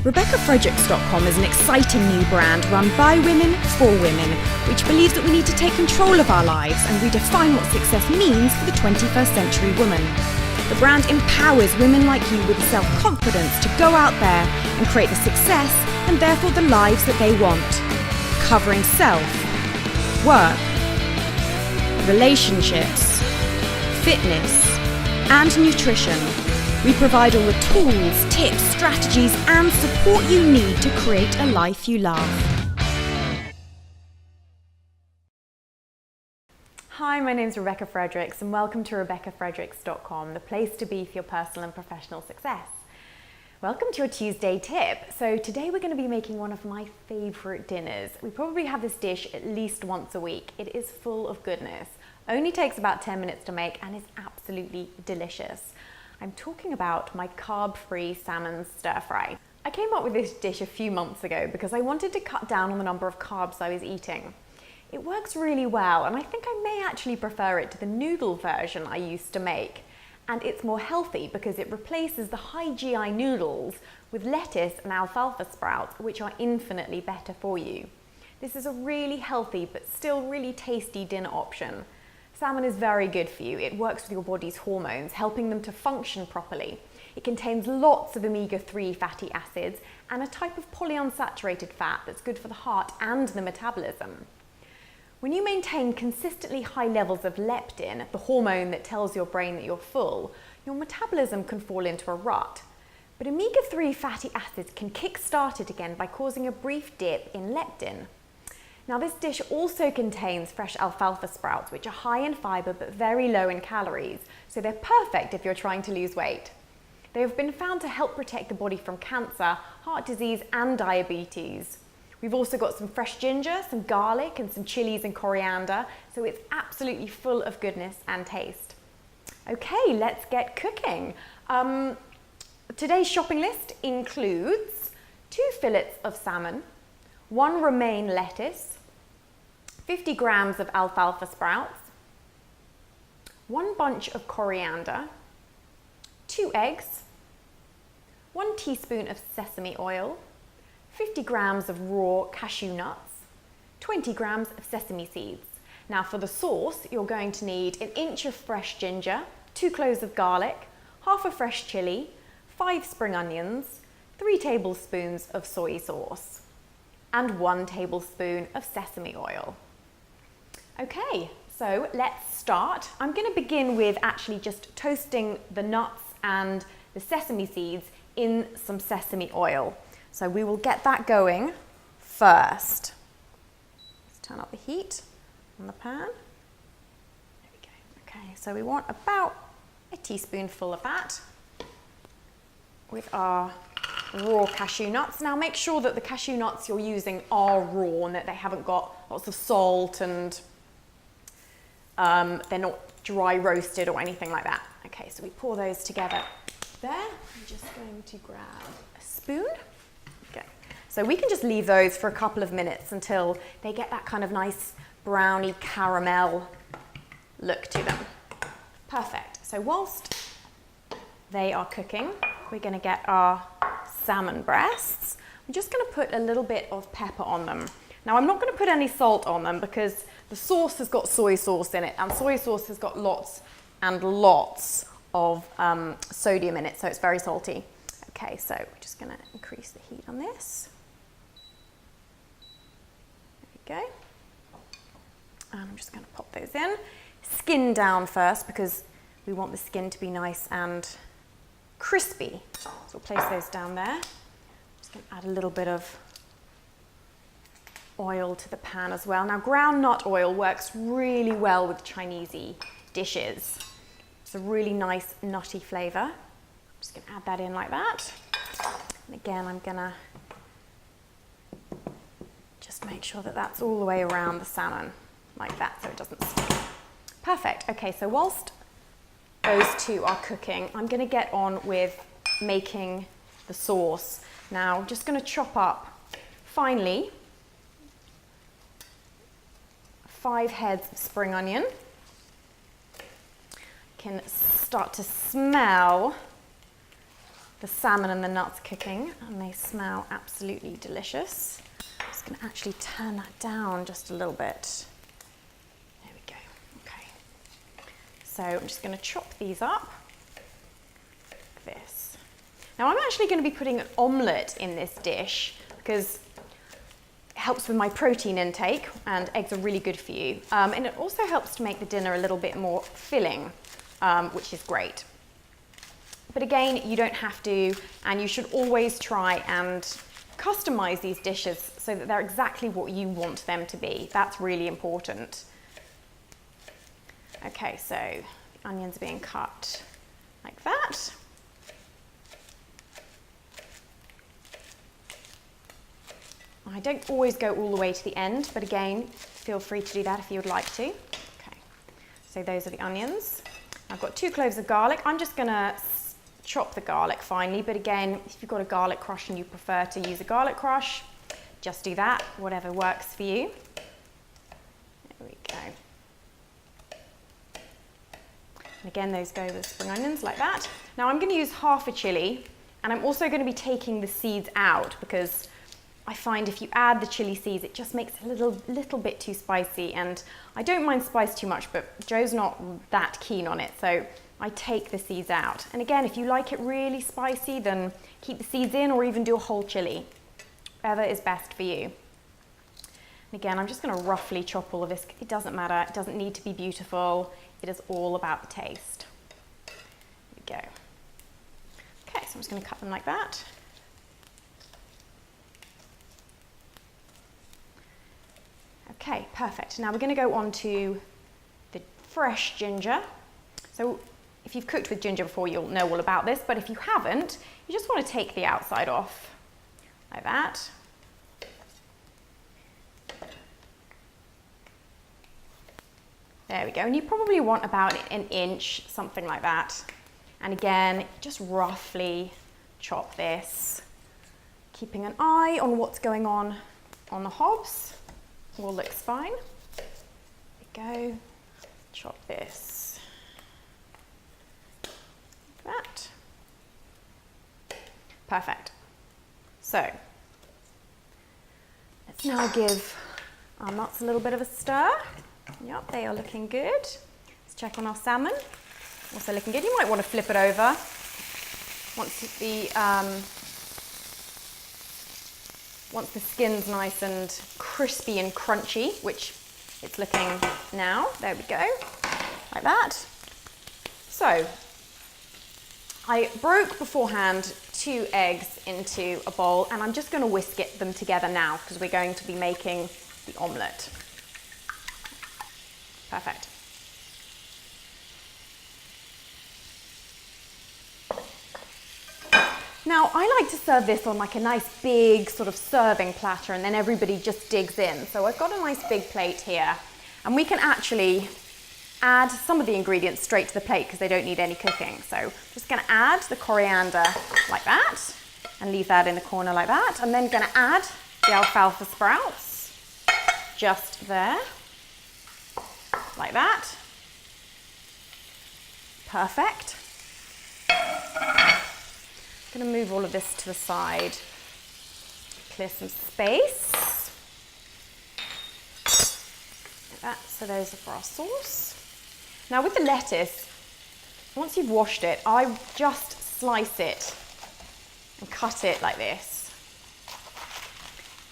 RebeccaFredericksTV is an exciting new brand run by women for women, which believes that we need to take control of our lives and redefine what success means for the 21st century woman. The brand empowers women like you with the self-confidence to go out there and create the success and therefore the lives that they want. Covering self, work, relationships, fitness, and nutrition. We provide all the tools, tips, strategies, and support you need to create a life you love. Hi, my name is Rebecca Fredericks and welcome to RebeccaFredericksTV, the place to be for your personal and professional success. Welcome to your Tuesday tip. So today we're going to be making one of my favourite dinners. We probably have this dish at least once a week. It is full of goodness. Only takes about 10 minutes to make and is absolutely delicious. I'm talking about my carb-free salmon stir fry. I came up with this dish a few months ago because I wanted to cut down on the number of carbs I was eating. It works really well and I think I may actually prefer it to the noodle version I used to make. And it's more healthy because it replaces the high GI noodles with lettuce and alfalfa sprouts, which are infinitely better for you. This is a really healthy but still really tasty dinner option. Salmon is very good for you. It works with your body's hormones, helping them to function properly. It contains lots of omega-3 fatty acids and a type of polyunsaturated fat that's good for the heart and the metabolism. When you maintain consistently high levels of leptin, the hormone that tells your brain that you're full, your metabolism can fall into a rut. But omega-3 fatty acids can kick-start it again by causing a brief dip in leptin. Now this dish also contains fresh alfalfa sprouts, which are high in fibre but very low in calories, so they're perfect if you're trying to lose weight. They have been found to help protect the body from cancer, heart disease and diabetes. We've also got some fresh ginger, some garlic and some chilies and coriander, so it's absolutely full of goodness and taste. Okay, let's get cooking. Today's shopping list includes 2 fillets of salmon, 1 romaine lettuce, 50 grams of alfalfa sprouts, 1 bunch of coriander, 2 eggs, 1 teaspoon of sesame oil, 50 grams of raw cashew nuts, 20 grams of sesame seeds. Now for the sauce, you're going to need 1 inch of fresh ginger, 2 cloves of garlic, half a fresh chili, 5 spring onions, 3 tablespoons of soy sauce, and 1 tablespoon of sesame oil. Okay, so let's start. I'm going to begin with actually just toasting the nuts and the sesame seeds in some sesame oil. So we will get that going first. Let's turn up the heat on the pan. There we go. Okay, so we want about a teaspoonful of that with our raw cashew nuts. Now make sure that the cashew nuts you're using are raw and that they haven't got lots of salt and they're not dry roasted or anything like that. Okay, so we pour those together there. I'm just going to grab a spoon. Okay, so we can just leave those for a couple of minutes until they get that kind of nice browny caramel look to them. Perfect. So whilst they are cooking, we're going to get our salmon breasts. I'm just going to put a little bit of pepper on them. Now I'm not going to put any salt on them because the sauce has got soy sauce in it and soy sauce has got lots and lots of sodium in it, so it's very salty. Okay, so we're just going to increase the heat on this. There we go. And I'm just going to pop those in. Skin down first because we want the skin to be nice and crispy. So we'll place those down there. Just going to add a little bit of oil to the pan as well. Now ground nut oil works really well with Chinese-y dishes. It's a really nice nutty flavour. Just going to add that in like that. And again, I'm going to just make sure that that's all the way around the salmon like that so it doesn't stick. Perfect. Okay, so whilst those two are cooking, I'm going to get on with making the sauce. Now I'm just going to chop up finely 5 heads of spring onion. Can start to smell the salmon and the nuts cooking, and they smell absolutely delicious. I'm just going to actually turn that down just a little bit. There we go. Okay. So I'm just going to chop these up like this. Now I'm actually going to be putting an omelette in this dish because it helps with my protein intake, and eggs are really good for you. And it also helps to make the dinner a little bit more filling, which is great. But again, you don't have to, and you should always try and customize these dishes so that they're exactly what you want them to be. That's really important. Okay, so the onions are being cut like that. I don't always go all the way to the end, but again, feel free to do that if you would like to. Okay, so those are the onions. I've got 2 cloves of garlic. I'm just gonna chop the garlic finely, but again, if you've got a garlic crush and you prefer to use a garlic crush, just do that, whatever works for you. There we go. And again, those go with spring onions like that. Now I'm going to use half a chili, and I'm also going to be taking the seeds out because I find if you add the chili seeds, it just makes it a little bit too spicy, and I don't mind spice too much, but Joe's not that keen on it, so I take the seeds out. And again, if you like it really spicy, then keep the seeds in or even do a whole chili. Whatever is best for you. And again, I'm just going to roughly chop all of this. It doesn't matter. It doesn't need to be beautiful. It is all about the taste. There we go. Okay, so I'm just going to cut them like that. Okay, perfect. Now we're going to go on to the fresh ginger. So if you've cooked with ginger before, you'll know all about this, but if you haven't, you just want to take the outside off, like that. There we go, and you probably want about an inch, something like that. And again, just roughly chop this, keeping an eye on what's going on the hobs. All looks fine. There we go, chop this. That. Perfect. So let's now give our nuts a little bit of a stir. Yep, they are looking good. Let's check on our salmon. Also looking good. You might want to flip it over once the skin's nice and crispy and crunchy, which it's looking now. There we go, like that. So I broke beforehand 2 eggs into a bowl, and I'm just going to whisk them together now because we're going to be making the omelette. Perfect. Now I like to serve this on like a nice big sort of serving platter, and then everybody just digs in. So I've got a nice big plate here, and we can actually add some of the ingredients straight to the plate because they don't need any cooking. So I'm just going to add the coriander like that and leave that in the corner like that. I'm then going to add the alfalfa sprouts just there, like that. Perfect. I'm going to move all of this to the side, clear some space. Like that. So those are for our sauce. Now with the lettuce, once you've washed it, I just slice it and cut it like this.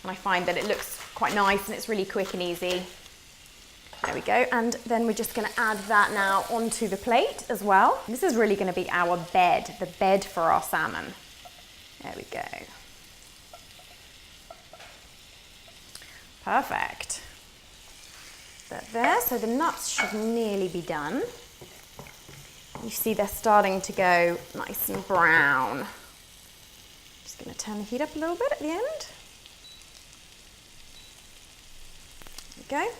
And I find that it looks quite nice and it's really quick and easy. There we go. And then we're just going to add that now onto the plate as well. This is really going to be our bed, the bed for our salmon. There we go. Perfect. That there, so the nuts should nearly be done. You see they're starting to go nice and brown. Just going to turn the heat up a little bit at the end. There we go.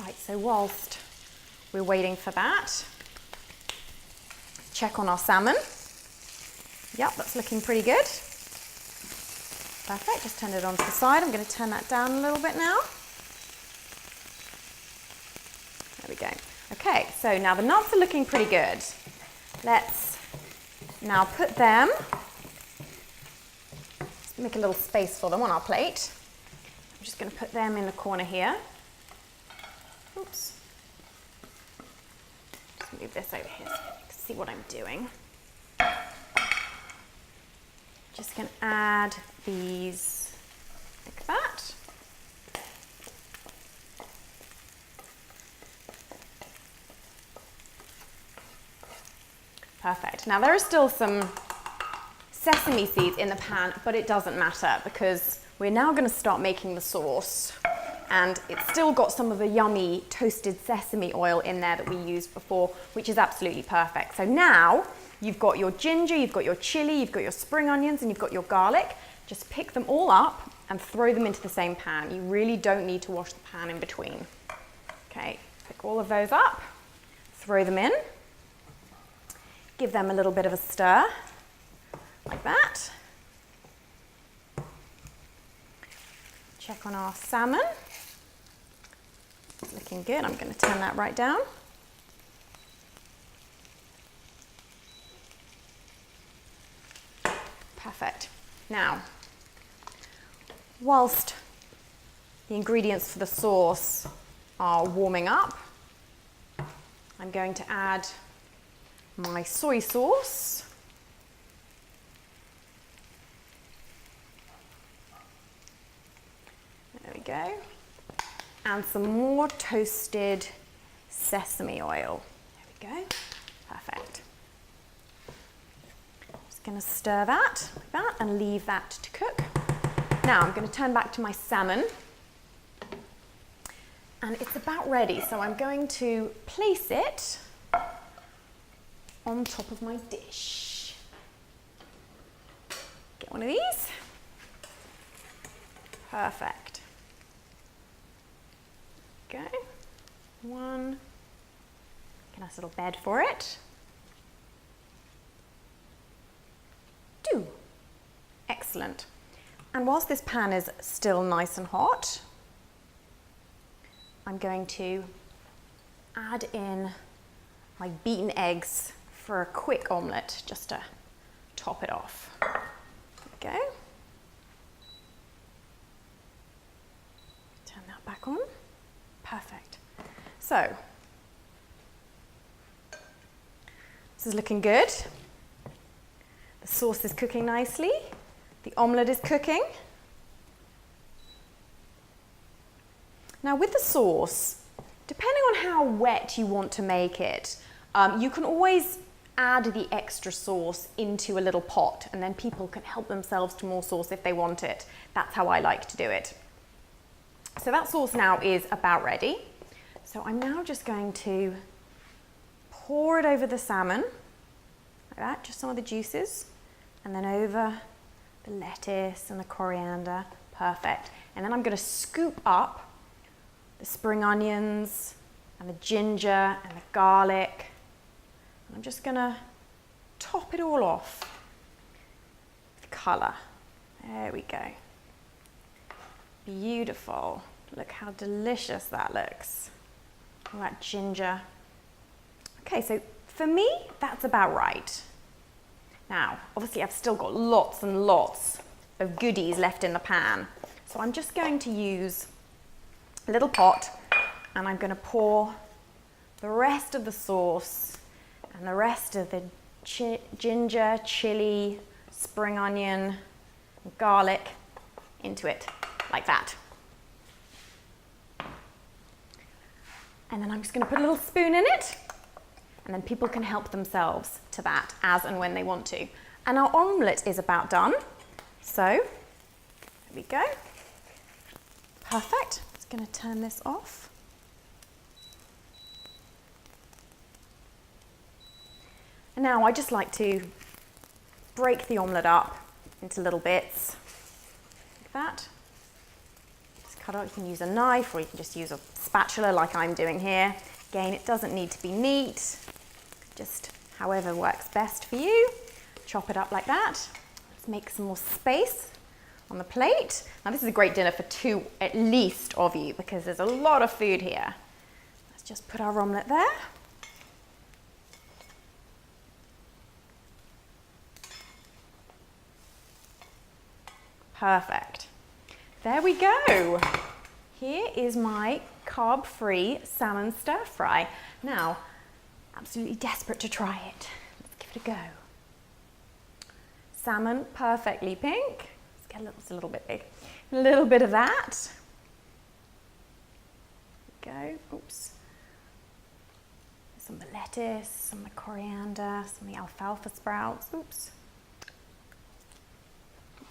Right, so whilst we're waiting for that, check on our salmon. Yep, that's looking pretty good. Perfect, just turn it onto the side. I'm going to turn that down a little bit now. There we go. Okay, so now the nuts are looking pretty good. Let's Now put them, let's make a little space for them on our plate. I'm just going to put them in the corner here. Oops. Just move this over here so you can see what I'm doing. Just going to add these like that. Perfect. Now there are still some sesame seeds in the pan, but it doesn't matter because we're now going to start making the sauce. And it's still got some of the yummy toasted sesame oil in there that we used before, which is absolutely perfect. So now you've got your ginger, you've got your chili, you've got your spring onions, and you've got your garlic. Just pick them all up and throw them into the same pan. You really don't need to wash the pan in between. Okay, pick all of those up, throw them in. Give them a little bit of a stir, like that. Check on our salmon. It's looking good. I'm going to turn that right down. Perfect. Now, whilst the ingredients for the sauce are warming up, I'm going to add my soy sauce. There we go. And some more toasted sesame oil. There we go. Perfect. Just going to stir that like that and leave that to cook. Now I'm going to turn back to my salmon. And it's about ready, so I'm going to place it on top of my dish. Get one of these. Perfect. Okay. One. Get a nice little bed for it. Two. Excellent. And whilst this pan is still nice and hot, I'm going to add in my beaten eggs for a quick omelette, just to top it off. There we go. Turn that back on. Perfect. So, this is looking good. The sauce is cooking nicely. The omelette is cooking. Now with the sauce, depending on how wet you want to make it, you can always add the extra sauce into a little pot and then people can help themselves to more sauce if they want it. That's how I like to do it. So that sauce now is about ready. So I'm now just going to pour it over the salmon, like that, just some of the juices, and then over the lettuce and the coriander. Perfect. And then I'm going to scoop up the spring onions and the ginger and the garlic. And I'm just going to top it all off with colour. There we go. Beautiful. Look how delicious that looks. All that ginger. Okay, so for me, that's about right. Now, obviously I've still got lots and lots of goodies left in the pan. So I'm just going to use a little pot and I'm going to pour the rest of the sauce and the rest of the ginger, chili, spring onion, and garlic into it like that. And then I'm just going to put a little spoon in it and then people can help themselves to that as and when they want to. And our omelette is about done. So, there we go. Perfect. Just going to turn this off. And now I just like to break the omelette up into little bits like that. Just cut out. You can use a knife or you can just use a spatula like I'm doing here. Again, it doesn't need to be neat, just however works best for you. Chop it up like that. Let's make some more space on the plate. Now this is a great dinner for two at least of you because there's a lot of food here. Let's just put our omelette there. Just put our omelette Perfect. There we go. Here is my carb-free salmon stir fry. Now, absolutely desperate to try it. Let's give it a go. Salmon, perfectly pink. Let's get it's a little bit big. A little bit of that. There we go. Oops. Some of the lettuce, some of the coriander, some of the alfalfa sprouts. Oops.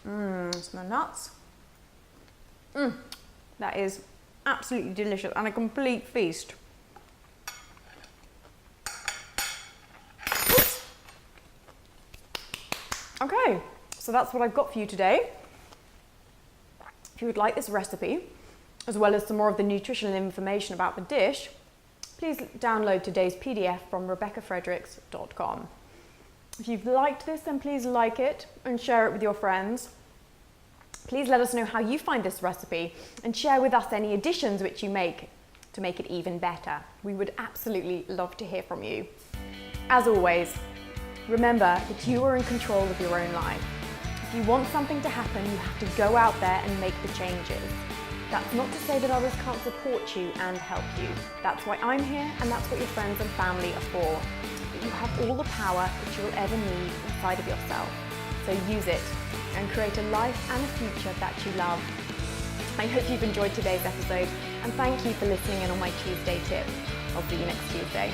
Some of the nuts. That is absolutely delicious and a complete feast. Oops. Okay, so that's what I've got for you today. If you would like this recipe, as well as some more of the nutritional information about the dish, please download today's PDF from RebeccaFredericksTV. If you've liked this, then please like it and share it with your friends. Please let us know how you find this recipe and share with us any additions which you make to make it even better. We would absolutely love to hear from you. As always, remember that you are in control of your own life. If you want something to happen, you have to go out there and make the changes. That's not to say that others can't support you and help you. That's why I'm here, and that's what your friends and family are for. But you have all the power that you will ever need inside of yourself. So use it and create a life and a future that you love. I hope you've enjoyed today's episode, and thank you for listening in on my Tuesday tip. I'll see you next Tuesday.